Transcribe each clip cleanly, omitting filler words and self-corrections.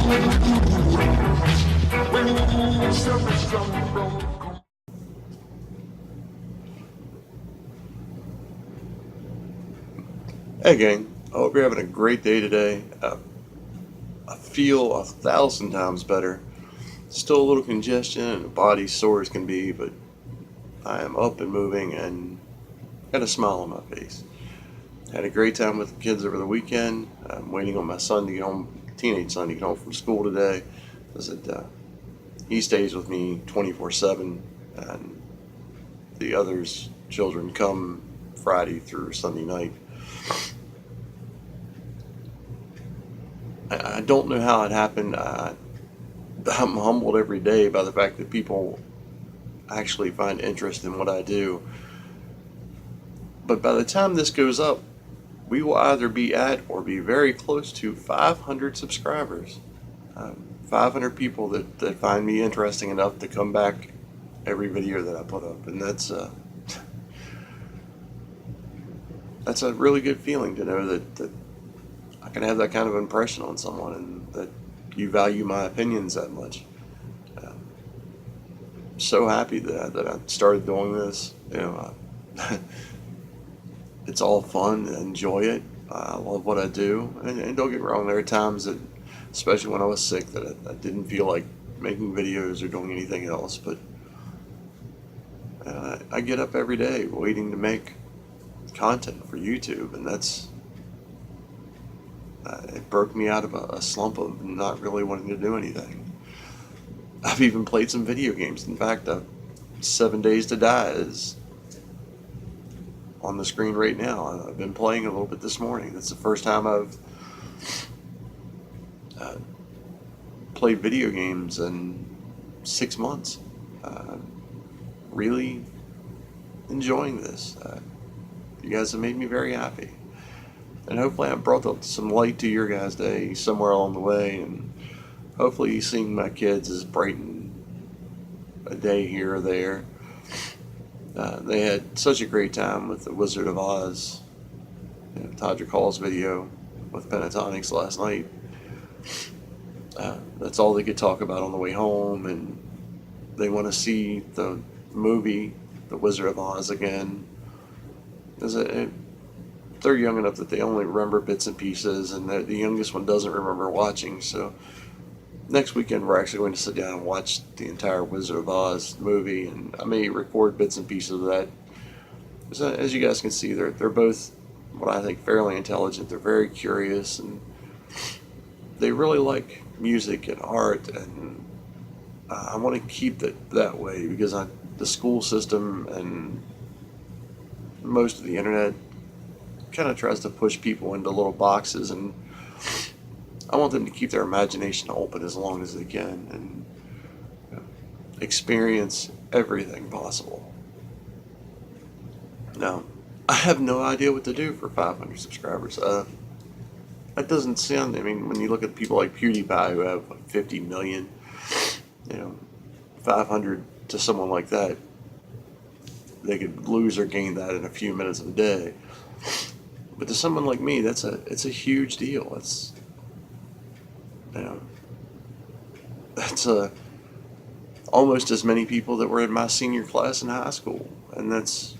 Hey gang, I hope you're having a great day today. I feel 1,000 times better. Still a little congestion and the body sore as can be, but I am up and moving and got a smile on my face. Had a great time with the kids over the weekend. I'm waiting on my son to get home, teenage son to get home from school today. He stays with me 24/7, and the others' children come Friday through Sunday night. I don't know how it happened. I'm humbled every day by the fact that people actually find interest in what I do. But by the time this goes up, we will either be at or be very close to 500 subscribers. 500 people that find me interesting enough to come back every video that I put up. And that's a really good feeling to know that I can have that kind of impression on someone and that you value my opinions that much. So happy that I started doing this. It's all fun. I enjoy it. I love what I do. And don't get me wrong, there are times that, especially when I was sick, that I didn't feel like making videos or doing anything else. But I get up every day waiting to make content for YouTube, and it broke me out of a slump of not really wanting to do anything. I've even played some video games. In fact, 7 Days to Die is on the screen right now. I've been playing a little bit this morning. That's the first time I've played video games in 6 months. Really enjoying this. You guys have made me very happy. And hopefully I brought some light to your guys' day somewhere along the way, and hopefully seeing my kids has brightened a day here or there. They had such a great time with the Wizard of Oz, Todrick Hall's video with Pentatonics last night. That's all they could talk about on the way home, and they want to see the movie, The Wizard of Oz, again. They're young enough that they only remember bits and pieces, and the youngest one doesn't remember watching. So next weekend we're actually going to sit down and watch the entire Wizard of Oz movie, and I may record bits and pieces of that. As you guys can see, they're both what I think fairly intelligent. They're very curious, and they really like music and art, and I want to keep it that way because the school system and most of the internet kind of tries to push people into little boxes, and I want them to keep their imagination open as long as they can and experience everything possible. Now, I have no idea what to do for 500 subscribers. That doesn't sound, I mean, when you look at people like PewDiePie who have like 50 million, 500 to someone like that, they could lose or gain that in a few minutes of a day. But to someone like me, it's a huge deal. That's almost as many people that were in my senior class in high school, and that's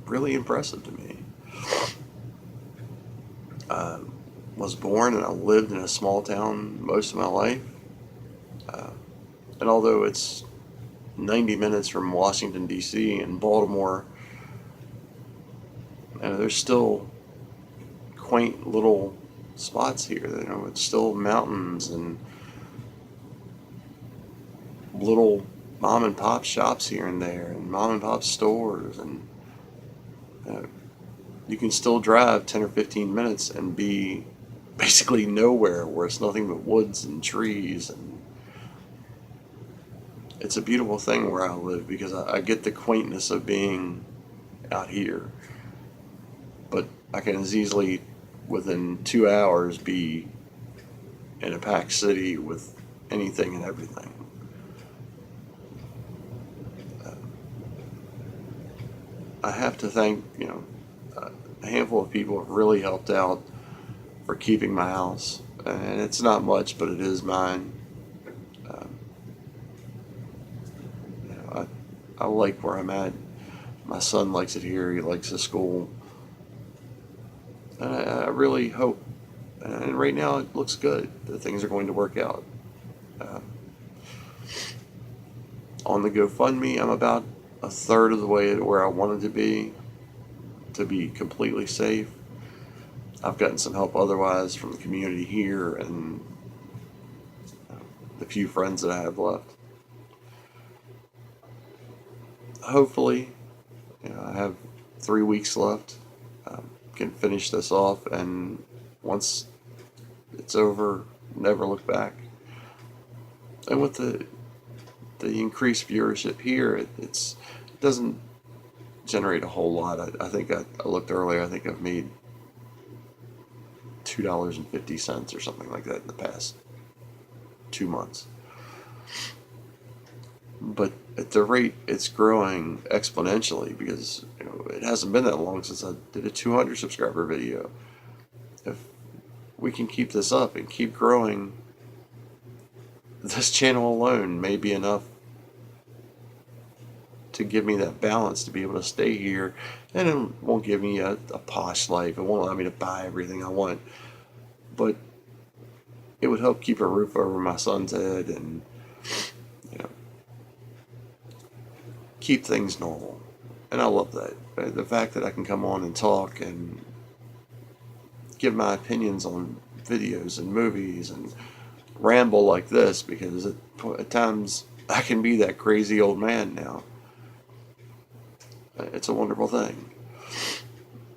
really impressive to me. I was born and I lived in a small town most of my life, and although it's 90 minutes from Washington, D.C. and Baltimore, and there's still quaint little spots here. It's still mountains and little mom and pop shops here and there, and mom and pop stores, and you can still drive 10 or 15 minutes and be basically nowhere where it's nothing but woods and trees, and it's a beautiful thing where I live because I get the quaintness of being out here. But I can as easily, within 2 hours, be in a packed city with anything and everything. I have to thank, a handful of people have really helped out for keeping my house and it's not much, but it is mine. Um, you know, I like where I'm at. My son likes it here. He likes the school, and I really hope. And right now, it looks good that things are going to work out. Um, on the GoFundMe, I'm about a third of the way to where I wanted to be completely safe. I've gotten some help otherwise from the community here and the few friends that I have left. Hopefully, I have 3 weeks left. Can finish this off, and once it's over, never look back. And with the increased viewership here, it doesn't generate a whole lot. I think I looked earlier. I think I've made $2.50 or something like that in the past 2 months. But at the rate it's growing exponentially, because it hasn't been that long since I did a 200 subscriber video. If we can keep this up and keep growing, this channel alone may be enough to give me that balance to be able to stay here, and it won't give me a posh life. It won't allow me to buy everything I want, but it would help keep a roof over my son's head and keep things normal. And I love that. The fact that I can come on and talk and give my opinions on videos and movies and ramble like this, because at times I can be that crazy old man now. It's a wonderful thing.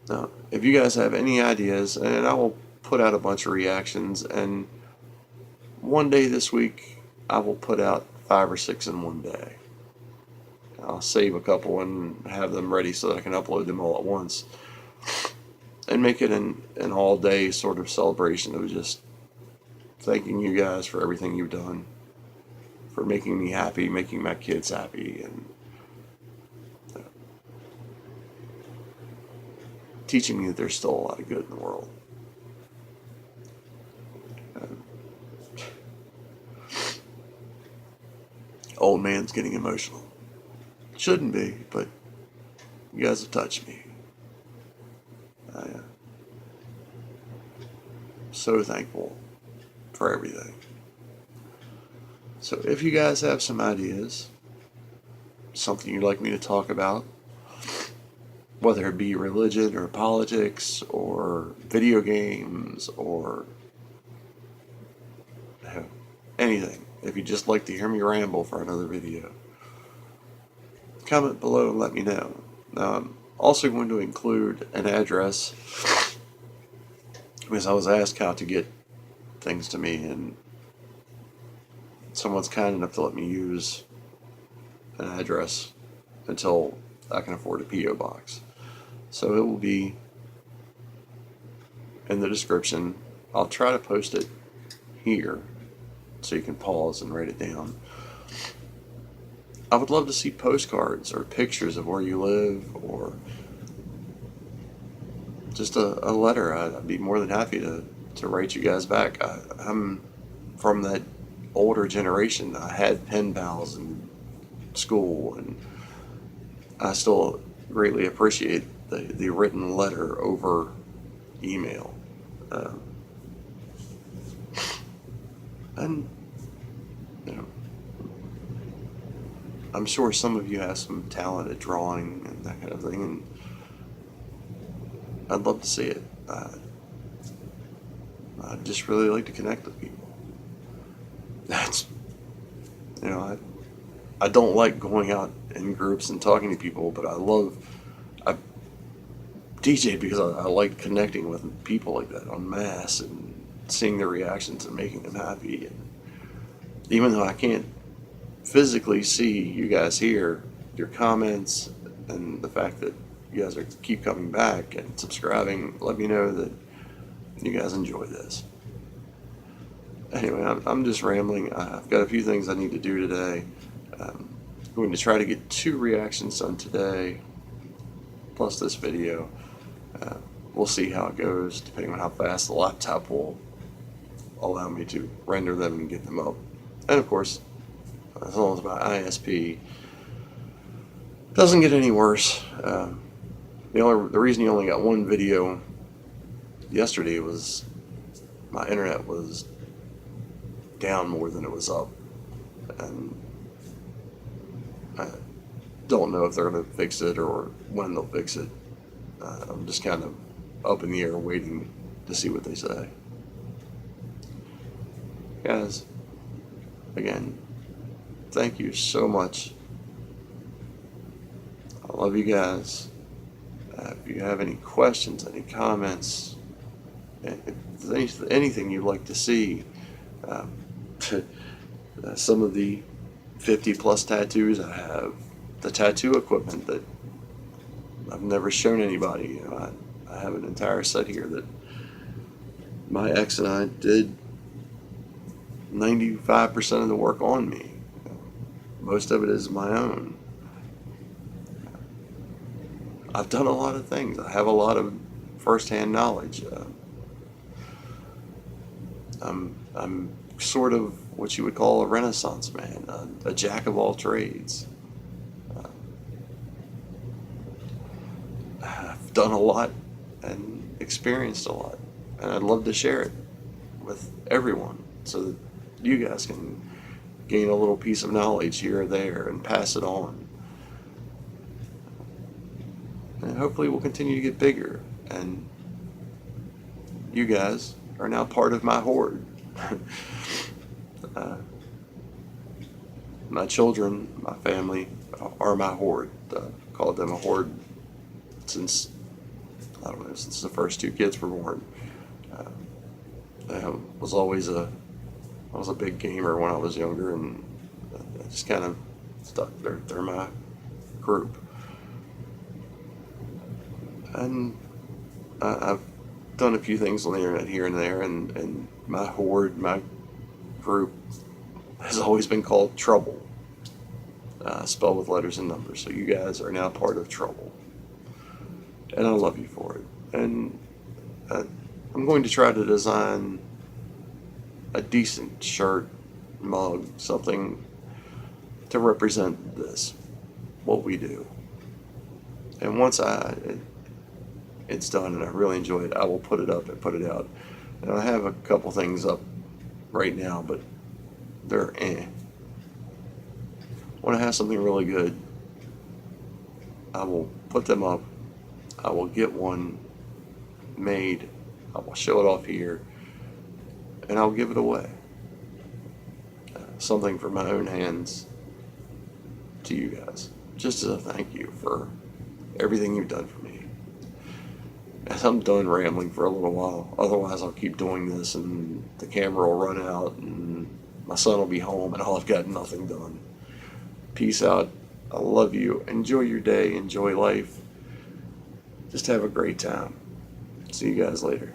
Now, if you guys have any ideas, and I will put out a bunch of reactions, and one day this week I will put out 5 or 6 in one day. I'll save a couple and have them ready so that I can upload them all at once, and make it an all-day sort of celebration of just thanking you guys for everything you've done, for making me happy, making my kids happy, and teaching me that there's still a lot of good in the world. Old man's getting emotional. Shouldn't be, but you guys have touched me. I am so thankful for everything. So if you guys have some ideas, something you'd like me to talk about, whether it be religion or politics or video games or anything, if you'd just like to hear me ramble for another video, comment below and let me know. Now, I'm also going to include an address, because I was asked how to get things to me, and someone's kind enough to let me use an address until I can afford a P.O. box. So it will be in the description. I'll try to post it here so you can pause and write it down. I would love to see postcards or pictures of where you live, or just a letter. I'd be more than happy to write you guys back. I'm from that older generation. I had pen pals in school, and I still greatly appreciate the written letter over email. And I'm sure some of you have some talent at drawing and that kind of thing, and I'd love to see it. I'd just really like to connect with people. That's, I don't like going out in groups and talking to people, but I DJ because I like connecting with people like that en masse and seeing their reactions and making them happy. And even though I can't physically see you guys here, your comments and the fact that you guys keep coming back and subscribing, let me know that you guys enjoy this. Anyway, I'm just rambling. I've got a few things I need to do today. I'm going to try to get 2 reactions done today, plus this video. We'll see how it goes, depending on how fast the laptop will allow me to render them and get them up. And of course, as long as my ISP doesn't get any worse. The reason you only got one video yesterday was my internet was down more than it was up, and I don't know if they're going to fix it or when they'll fix it. I'm just kind of up in the air waiting to see what they say. Guys, again, thank you so much. I love you guys. If you have any questions, any comments, if there's anything you'd like to see, some of the 50 plus tattoos I have, the tattoo equipment that I've never shown anybody. I have an entire set here that my ex and I did 95% of the work on me. Most of it is my own. I've done a lot of things. I have a lot of first-hand knowledge. I'm sort of what you would call a Renaissance man, a jack of all trades. I've done a lot and experienced a lot, and I'd love to share it with everyone so that you guys can gain a little piece of knowledge here or there and pass it on. And hopefully we'll continue to get bigger, and you guys are now part of my horde. My children, my family are my horde. I've called them a horde since, I don't know, since the first two kids were born. I was a big gamer when I was younger, and I just kind of stuck. They're my group. And I've done a few things on the internet here and there, and my horde, my group, has always been called Trouble, spelled with letters and numbers. So you guys are now part of Trouble, and I love you for it. And I'm going to try to design a decent shirt, mug, something to represent this, what we do. And once it's done and I really enjoy it, I will put it up and put it out. And I have a couple things up right now, but they're When I have something really good, I will put them up. I will get one made. I will show it off here, and I'll give it away. Something from my own hands to you guys, just as a thank you for everything you've done for me. As I'm done rambling for a little while, otherwise I'll keep doing this and the camera will run out and my son will be home and I'll have got nothing done. Peace out. I love you. Enjoy your day. Enjoy life. Just have a great time. See you guys later.